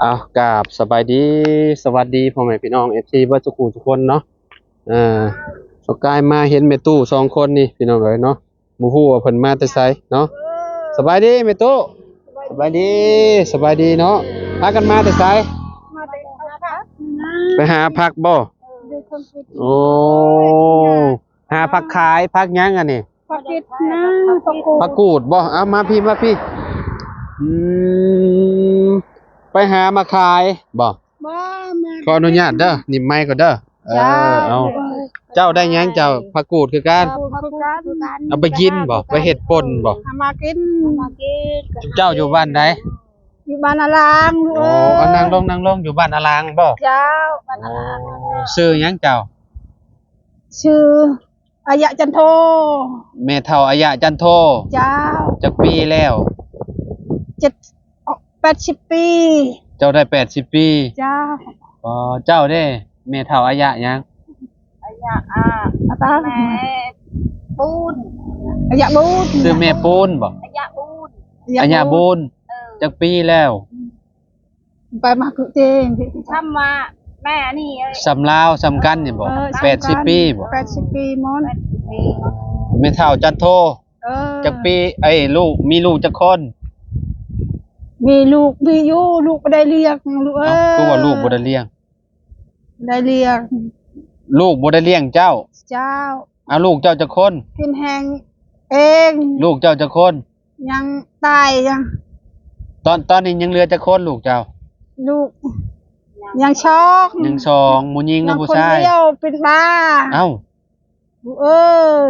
เอากราบสบายดีสวัสดีพ่อแม่พี่น้อง FC เบิดทุกคู่ทุกคนเนาะสกายมาเห็นแม่ตู้สองคนนี่พี่น้องเอ้ยเนาะบ่ฮู้ว่าเพิ่นมาแต่ไสเนาะสบายดีแม่ตู้สบายดีสบายดีเนาะพากันมาแต่ไสมาแต่เอาพักนะ ไปหาผักบ่ ดูคนคิด โอ้หาผักขายผักหยังอันนี้ พักคิดนะพักกู ผักกูดบ่เอามาพี่อืมไปหามาขายบ่ บ้าแม่ ขออนุญาตเด้อนิ่มไม้ก็เด้อเอาเจ้าได้หยังเจ้าผักกูดคือกัน พักกูกัน เอาไปกินบ่ไปเฮ็ดป่นบ่ ทำมากินมากิน เจ้าอยู่บ้านใด อยู่บ้านอารางลูก โอ้ เอ้ย นั่งลงอยู่บ้านอลางบ่ เจ้า โอ้ชื่อหยังเจ้า ชื่ออายะจันโท แม่เฒ่าอายะจันโท เจ้า จักปีแล้ว 80 ปี เจ้าได้80ปี เจ้า อ๋อเจ้าเด้แม่เฒ่าอายะหยัง อายะอาตาแม่ปูนอายะบูน ชื่อแม่ปูนบ่ อายะบูน อายะบูนจักปีแล้ว ไปมาคือเจง ทำมาแม่นี่เอ้ย สำลาวสำกันนี่บ่80ปีบ่ 80 ปีมอน แม่เฒ่าจันโทจักปีลูกมีลูกจักคน มีลูกมีอยู่ลูกบ่ได้เลี้ยงลูกเอ้ เอ้าย คือว่าลูกบ่ได้เลี้ยง ได้เลี้ยง ลูกบ่ได้เลี้ยงเจ้า เจ้า เอาลูกเจ้าจักคน กินแหงเอง ลูกเจ้าจักคน ยังตายยัง ตอนนี้ยังเหลือจักคนลูกเจ้า ลูก ยังช็อก หนึ่งสองหมู่หญิงกับผู้ชาย คนเดียวเป็นบ้า เอ้า ลูกเอ้ย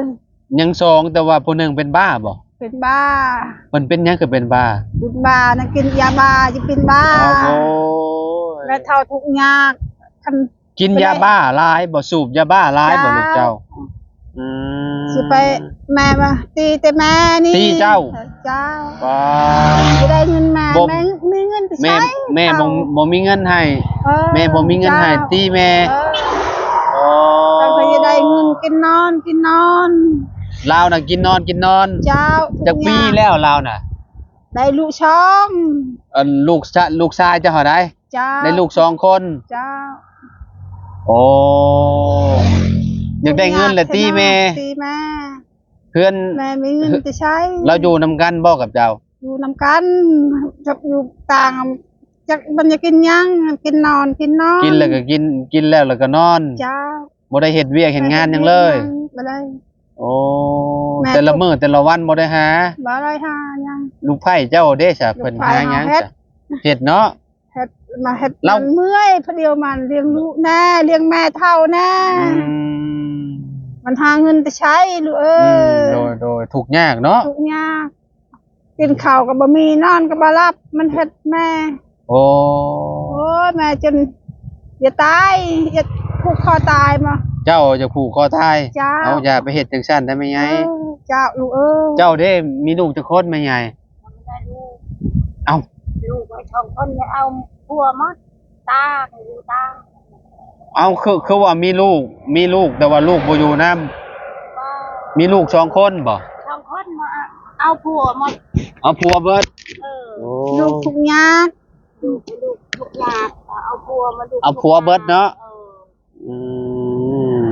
ยังสองแต่ว่าผู้หนึงเป็นบ้าบ่ เป็นบ้า เพิ่นเป็นหยังคือเป็นบ้า เป็นบ้านะกินยาบ้าจะเป็นบ้า โอ้ย และเท่าทุกข์ยากคัน กินยาบ้าหลายบ่สูบยาบ้าหลายบ่ลูกเจ้าอืม สิไปแม่มาตีแต่แม่นี่ ตีเจ้า เจ้า ว้า จะได้เงินมา บ่ แม่มีเงินไป แม่ ใช้ แม่บ่มีเงินให้ เออ แม่บ่มีเงินให้ตีแม่ เออ โอ้ เราก็จะได้เงินกินนอนกินนอน ลาวน่ะกินนอน เจ้า จักปีแล้วลาวน่ะ ได้ลูกช่อง ลูกชายเจ้าเท่าใด เจ้า ได้ลูกสองคน เจ้า โอ้อยากได้เงินแหละตีแม่ ตีแม่ เพื่อน แม่มีเงินจะใช้ เราอยู่นำกันบ่กับเจ้า อยู่นำกันจะอยู่ต่างจะมันจะกินยังกินนอนกินนอน กินแล้วก็กินแล้วก็นอน เจ้า บ่ได้เฮ็ดเวียกเฮ็ดงานหยังเลย บ่ได้ โอ้ แม่ แต่ละมื้อแต่ละวันบ่ได้หา บ่ได้หายัง ลูกไผ่เจ้าเด้ซะเพิ่นหาหยัง ลูกไผ่หาเฮ็ด จ้ะเฮ็ดเนาะ เฮ็ดมาเฮ็ด เรา มันเมื่อยเพราะเดียวมันเลี้ยงลูกแน่เลี้ยงแม่เท่าแน่ อืม มันหาเงินจะใช้ลูกเอ้ โดยทุกข์ยากเนาะ ทุกยากกินข้าวก็บ่มีนอนก็บ่หลับมันเฮ็ดแม่ โอ้ โอ้ยแม่จนอย่าตายอย่าผูกคอตายมา เจ้าจะผูกคอตาย เจ้า เอาอย่าไปเฮ็ดจังซั่นได้ไหมไง เจ้าลูกเอ้ย เจ้าเด้มีลูกจักคนไหมไงเอ้า ลูกไว้ท้องคนจะเอาพัวมั้งตาอยู่ตา เอาคือว่ามีลูกแต่ว่าลูกบ่อยู่นำ ก็ มีลูกสองคนบ่ ท้องคนมาเอาพัวมา เอาผัวเบิด เออ ลูกทุกยาก ลูกทุกอย่างเอาพัวมาดู เอาผัวเบิดเนาะอืม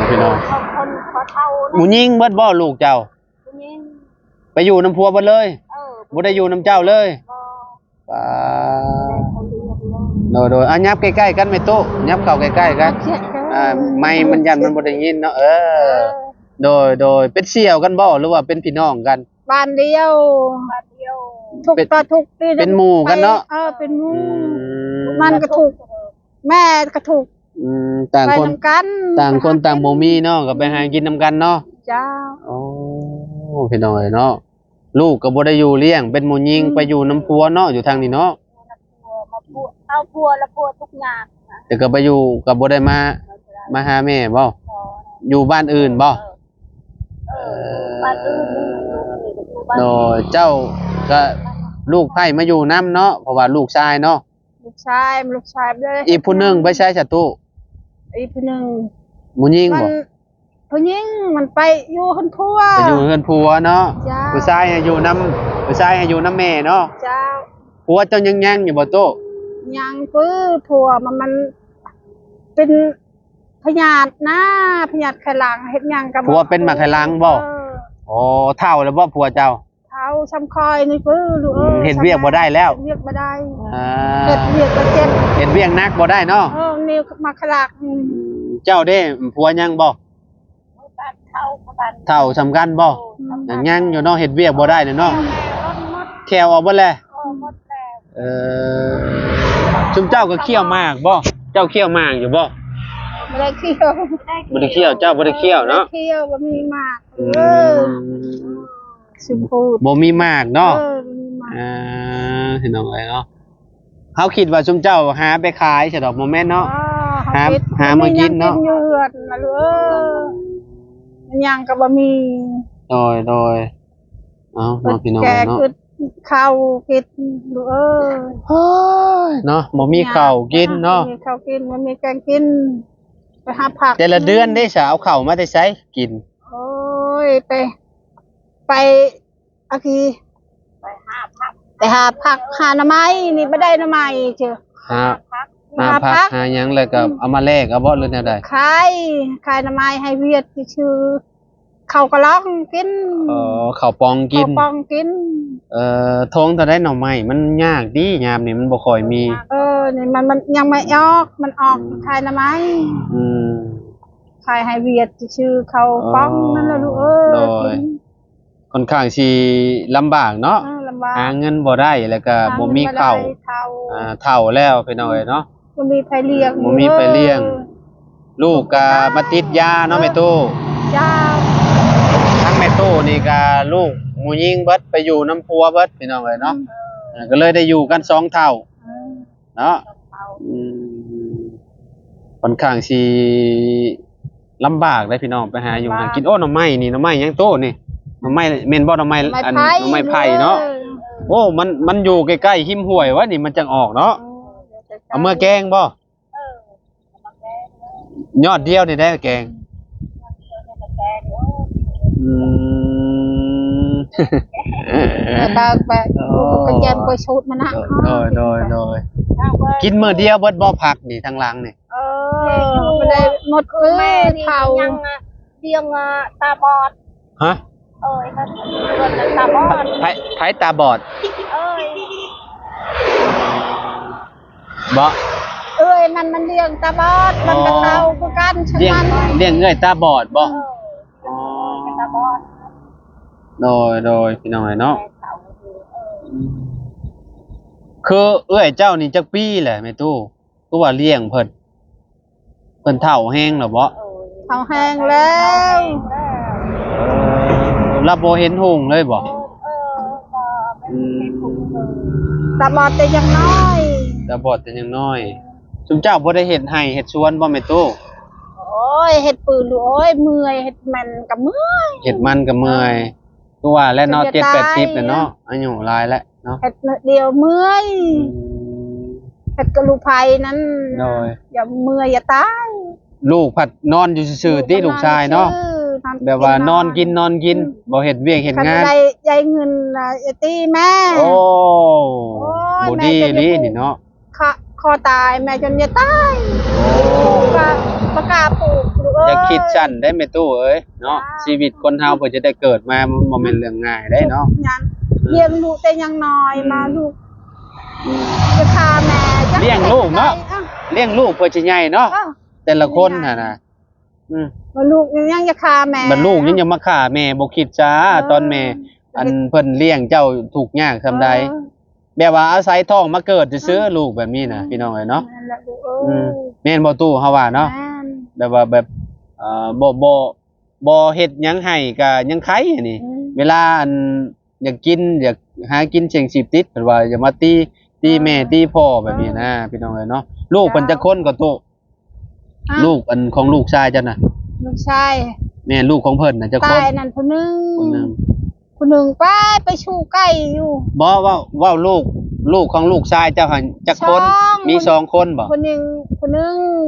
พี่น้อง ท้องคนขอเท่า หมูยิงเบิดบ่ลูกเจ้า คนนี้ ไปอยู่น้ำผัวเบิดเลย เออ บ่ได้อยู่น้ำเจ้าเลย ก็ ป้า เขาเรียกเลย โดยอ่ะยับใกล้ๆกันแม่ตุ๊ยับเข้าใกล้ๆกันไม้มันยันมันบ่ได้ยินเนาะโดยเป็นเสี่ยวกันบ่หรือว่าเป็นพี่น้องกัน บ้านเดียว มาเที่ยว ทุกต่อทุกปี เป็นหมู่กันเนาะ เป็นหมู่ อืม มันก็ถูกแม่ก็ถูก ต่าง ไป คน นำกัน ต่างคนต่างบ่มีเนาะก็ไปหากินนํกันเนาะ เจ้า โอ้พี่น้อยเนาะลูกก็บ่ได้อยู่เลี้ยงเป็นหมู่ยิงไปอยู่น้ำพัวเนาะอยู่ทางนี้เนาะ พัวมาพัวเอาพัวแล้วพัวทุกอย่าง แต่ก็ไปอยู่ก็บ่ได้มาหาแม่บ่ พอ อยู่บ้านอื่นบ่ บ้านอื่นอยู่บ้าน โดยเจ้าก็ลูกไผ่มาอยู่นํเนาะเพราะว่าลูกชายเนาะ ลูกชายเลย อีกผู้หนึงไปใช้ศัตรู อีกผู้หนึง หมู่ยิง มัน บ่ ผู้หญิงมันไปอยู่คนพัว ไปอยู่เฮือนผัวเนาะ จ้า ผู้ชายให้อยู่นํผู้ชายให้อยู่นํแม่เนาะ เจ้า ผัวเจ้ายังอยู่บ่โต ยังปื้อผัวมันเป็นพยาธินะพยาธิไขหลังเฮ็ดหยังกับ ผัวเป็นมะไขลังบ่อ๋อเฒ่าแล้วบ่ผัวเจ้า เท้าช้ำคอยนี่ปื้อลูก เฮ็ดเวียกบ่ได้แล้ว เฮ็ดเวียกบ่ได้ อ่า เฮ็ดเวียกก็เจ็บ เฮ็ดเวียกหนักบ่ได้เนาะ นิ้วมาขลัก เจ้าเด้ผัวยังบ่ บ้านเขาบ้าน เฒ่าสำคัญบ่ยังอยู่เนาะเฮ็ดเวียกบ่ได้เนาะ แม่รถมด แควออกเบ่แล้ว หมดแล้ว เออชุมเจ้าก็เคี่ยวหมากบ่เจ้าเคี่ยวหมากอยู่บ่ บ่ได้เคี่ยว บ่ได้เคี่ยวเจ้าบ่ได้เคี่ยวเนาะ เคี่ยวบ่มีหมาก อืม สิพูด บ่มีหมากเนาะ บ่มีหมาก เห็นเอาไว้เนาะเฮาคิดว่าชุมเจ้าหาไปขายใช่ดอกบ่แม่นเนาะ หามากินเนาะ กินอยู่เฮือนนะลูกมันยังก็บ่มี โดยเอาเนาะพี่น้อง แก เนาะ คือข้าวกินลูกเนาะบ่มีข้าวกินเนาะ มีข้าวกินมันมีแกงกินไปหาผัก แต่ละเดือนได้สเอาข้าวมาได้ใช้กิน โอ้ยไปอาคี ไปหาพัก ไปหาผักหาหน่อไม้นี่บ่ได้หน่อไม้เจ้อ หา พัก หาผักหาหยังแล้วก็เอามาแลกเอาบ่หรือแนวใด ขายหน่อไม้ให้เวียดชื่อข้าวกะล่องกิน ข้าวปองกิน ข้าวปองกิน ทงเท่าได้หน่อไม้มันยากดียามนี้มันบ่ค่อยมี นี่มันยังไม่ออกมันออกขายหน่อไม้ อืม ขายให้เวียดชื่อข้าวปองนั่นแหละลูก โดย ค่อนข้างสิลำบากเนาะ ลำบาก หาเงินบ่ได้แล้วก็บ่มีข้าว เฒ่าแล้วพี่น้องเอ้ยเนาะ บ่มีไผเลี้ยง บ่มีไผเลี้ยง ลูกก็มาติดยาเนาะแม่ตู้ จ้า ทั้งแม่ตู้นี่ก็ลูกหมู่ยิงเบิดไปอยู่น้ำพัวเบิดพี่น้องเอ้ยเนาะก็เลยได้อยู่กัน2เท่าเนาะอืมค่อนข้างสิลำบากเลยพี่น้องไปหาอยู่หากินโอ้หน่อไม้นี่หน่อไม้หยังโตนี่หน่อไม้แม่นบ่หน่อไม้อันหน่อไม้ไผ่เนาะโอ้มันอยู่ใกล้ๆหิมห้วยวะนี่มันจังออกเนาะเอาเมื่อแกงบ่ยอดเดียวนี่ได้แกงอืม ตาไปกระแจมก็ชุดมันนะ โดยกินมื้อเดียวเบิดบ่ผักนี่ทางหลังนี่ บ่ได้หมด แม่นี่ เฒ่า ยังเดียงตาบอด ฮะ เอ้ยครับเพิ่นตาบอด ไผตาบอด เอ้ย บ่ มันเลี้ยงตาบอดมันก็เฒ่าคือกันฉัน เลี้ยง มัน เลี้ยงเอ้อยตาบอดบ่ อ๋อตาบอด โดยพี่น้องเนาะ แม่เฒ่าอยู่คือเอ้อยเจ้านี่จักปีแหละแม่ตู้ตัวว่าเลี้ยงเพิ่นเฒ่าแฮงแล้วบ่ เฒ่าแห้งแล้ว เราบ่เห็นหุงเลยบ่ ตาบอดแต่ยังน้อย ตาบอดแต่ยังน้อยซุมเจ้าบ่ได้เฮ็ดไร่เฮ็ดสวนบ่แม่ตู้ โอ้ยเฮ็ดปืนลูกโอ้ยเมื่อยเฮ็ดมันก็เมื่อย เฮ็ดมันก็เมื่อยตัวว่าแล้วเนาะ จะตาย 70-80แล้วเนาะอายุหลายแล้วเนาะ เฮ็ดเดียวเมื่อยเฮ็ดกระลูกไผนั้น โดย อย่าเมื่อยอย่าตาย ลูกผัดนอนอยู่ซื่อๆติลูกชายเนาะแบบว่านอนกินบ่เฮ็ดเวียกเฮ็ดงาน ได้เงินไอ้ตีแม่ โอ้ โอ้ย บ่ดี แม่จะ นี่ ปลูก นี่เนาะ คอตายแม่จนจะตายปลูกก็บ่กล้าปลูกลูกเอ้ย อย่าคิดสั้นได้แม่ตู้เอ้ยเนาะ จ้า ชีวิตคนเฮาเพิ่นจะได้เกิดมามันบ่แม่นเรื่องง่ายได้เนาะ ยันเลี้ยงลูกแต่ยังน้อยมาลูกจะฆ่าแม่จั เลี้ยงลูกเนาะเลี้ยงลูกเพื่อสิใหญ่เนาะแต่ละคนน่ะนะมาลูกยังจะฆ่าแม่ มันลูกยังมาฆ่าแม่บ่คิดจ้าตอนแม่อันเพิ่นเลี้ยงเจ้าทุกข์ยากซำใดแบบว่าอาศัยท้องมาเกิดซื่อๆลูกแบบนี้น่ะพี่น้องเอ้ยเนาะ นั่นแหละลูกเอ้ย แม่นบ่ตู้เฮาว่าเนาะ แม่น แบบว่าแบบบ่เฮ็ดหยังให้ก็ยังไขอันนี้ เวลาอันอยากกินอยากหากินเชียงชีพติดเพิ่นว่าอย่ามาตีแม่ตีพ่อแบบนี้นะพี่น้องเอ้ยเนาะลูกเพิ่นจะคนก็ตู้ลูกอันของลูกชายเจ้าน่ะ ลูกชาย แม่ลูกของเพิ่นน่ะจะค ตาน ยนั่นผู้หนึง คนหนึง ผู้หนึงไปชูไก่อยู่ บ่ว่าลูกของลูกชายเจ้าหันจักคน สอง มี2คนบ่ ผู้หนึง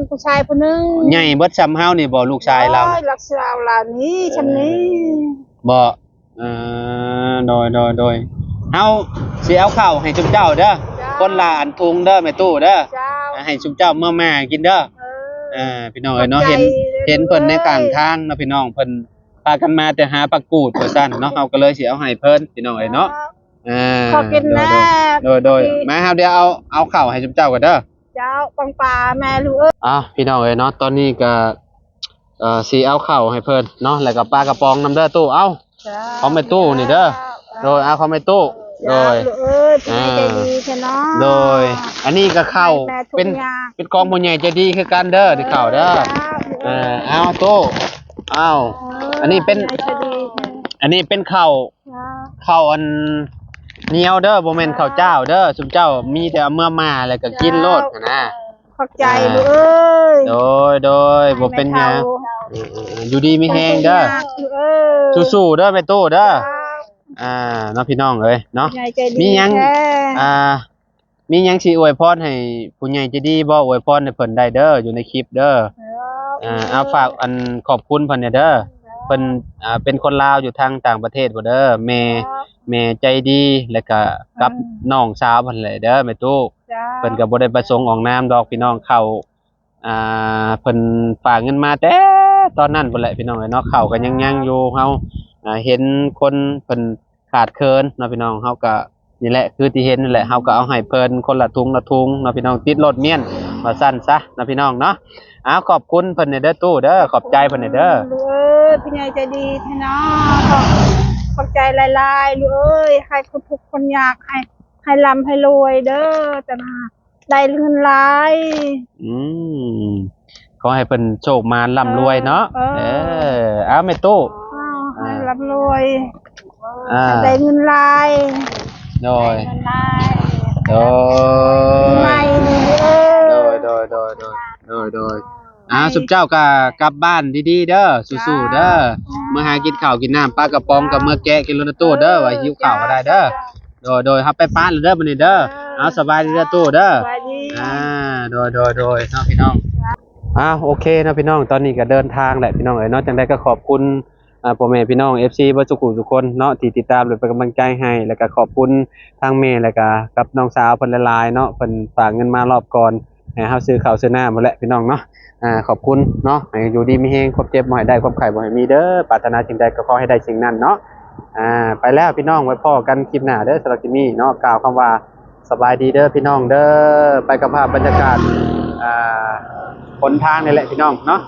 ผู้ชายผู้หนึง ใหญ่เบิดซ้ำเฮานี่บ่ลูกชายเรา โอ้ยลักษณะเรานี้ชำนี้ บ่โดยเฮาสิเอาข้าวให้จุ๊บเจ้าเด้อ จ้า คนละอันทุงเด้อแม่ตู้เด้อ เจ้า ให้ชุมเจ้าเมื่อมากินเด้อพี่น้องเอ้ยเนาะเห็นเพิ่นในกลางทางเนาะพี่น้องเพิ่นพากันมาแต่หาปลากูดว่าซั่นเนาะเฮาก็เลยสิเอาให้เพิ่นพี่น้องเอ้ยเนาะ ขอกินแน่ โดยมาเฮาเดี๋ยวเอาข้าวให้ชุมเจ้าก่อนเด้อ เจ้าปังปลาแม่ลูกเอ้ย พี่น้องเอ้ยเนาะตอนนี้ก็สิเอาข้าวให้เพิ่นเนาะแล้วก็ปลากระป๋องนำเด้อตู้เอาของแม่ตู้นี่เด้อโดยเอาของแม่ตู้โดย เอ้ยเป็นใจดีแท้เนาะ โดยอันนี้ก็ข้าวเป็นกองผู้ใหญ่ใจดีคือกันเด้อที่ข้าวเด้อเอาตู้เอาอันนี้เป็นข้าวอันเหนียวเด้อบ่แม่นข้าวเจ้าเด้อซุมเจ้ามีแต่เอาเมื่อมาแล้วก็กินโลดนะ ขอบใจลูกเอ้ย โดยบ่เป็นหยังอยู่ดีมีแฮงเด้อสู้ๆเด้อแม่ตู้เด้อเนาะพี่น้องเอ้ยเนาะมีหยังมีหยังสิอวยพรให้ผู้ใหญ่ใจดีบ่อวยพรให้เพิ่นได้เด้ออยู่ในคลิปเด้อเอาฝากอันขอบคุณเพิ่นเนี่ยเด้อเพิ่นเป็นคนลาวอยู่ทางต่างประเทศบ่เด้อแม่ใจดีแล้วก็กับน้องสาวเพิ่นแหละเด้อแม่ตู้เพิ่นก็บ่ได้ประสงค์ออกนามดอกพี่น้องเขาเพิ่นฝากเงินมาแต่ตอนนั้นพุ่นแหละพี่น้องเนาะเขาก็ยังอยู่เฮาเห็นคนเพิ่นขาดเคินเนาะพี่น้องเฮาก็นี่แหละคือที่เห็นนั่นแหละเฮาก็เอาให้เพิ่นคนละทุงเนาะพี่น้องติดรถเมียนมาสั้นซะเนาะพี่น้องเนาะขอบคุณเพิ่นเด้อตู้เด้อขอบใจเพิ่นเด้อลูกเอ้ยพี่ใหญ่ใจดีแท้เนาะขอบใจหลายๆลูกเอ้ยให้คนทุกคนอยากให้ร่ำให้รวยเด้อจ้ะนะได้เงินหลาย ขอให้เพิ่นโชคมาร่ำรวยเนาะเอาแม่ตู้ให้ร่ำรวยได้เงินหลายโดยไม่โดยสุบเจ้าก็กลับบ้านดีๆเด้อสู้ๆเด้อเมื่อหากินข้าวกินน้ำปลากระป๋องกับเมื่อแกะกินโลนะตู้เด้อไว้หิวข้าวก็ได้เด้อโดยครับไปป้านเด้อมื้อนี้เด้อเอาสบายดีเด้อตู้เด้อโดยเนาะพี่น้องโอเคนะพี่น้องตอนนี้ก็เดินทางแหละพี่น้องเอ้ยเนาะจังได๋ก็ขอบคุณพ่อแม่พี่น้อง FC เบ่ทุกคนเนาะที่ติดตามและเป็นกำลังใจให้แล้วก็ขอบคุณทางแม่แล้วก็กับน้องสาวเพิ่นหลายๆเนาะเพิ่นฝากเงินมารอบก่อนให้เฮาซื้อข้าวซื้อน้ำหมดแหละพี่น้องเนาะขอบคุณเนาะให้อยู่ดีมีแฮงความเจ็บบ่ให้ได้ความไข้บ่ให้มีเด้อปรารถนาสิ่งใดก็ขอให้ได้สิ่งนั้นเนาะไปแล้วพี่น้องไว้พ้อกันคลิปหน้าเด้อสำหรับคลิปนี้เนาะกล่าวคำว่าสบายดีเด้อพี่น้องเด้อไปกับภาพบรรยากาศหนทางนี่แหละพี่น้องเนาะ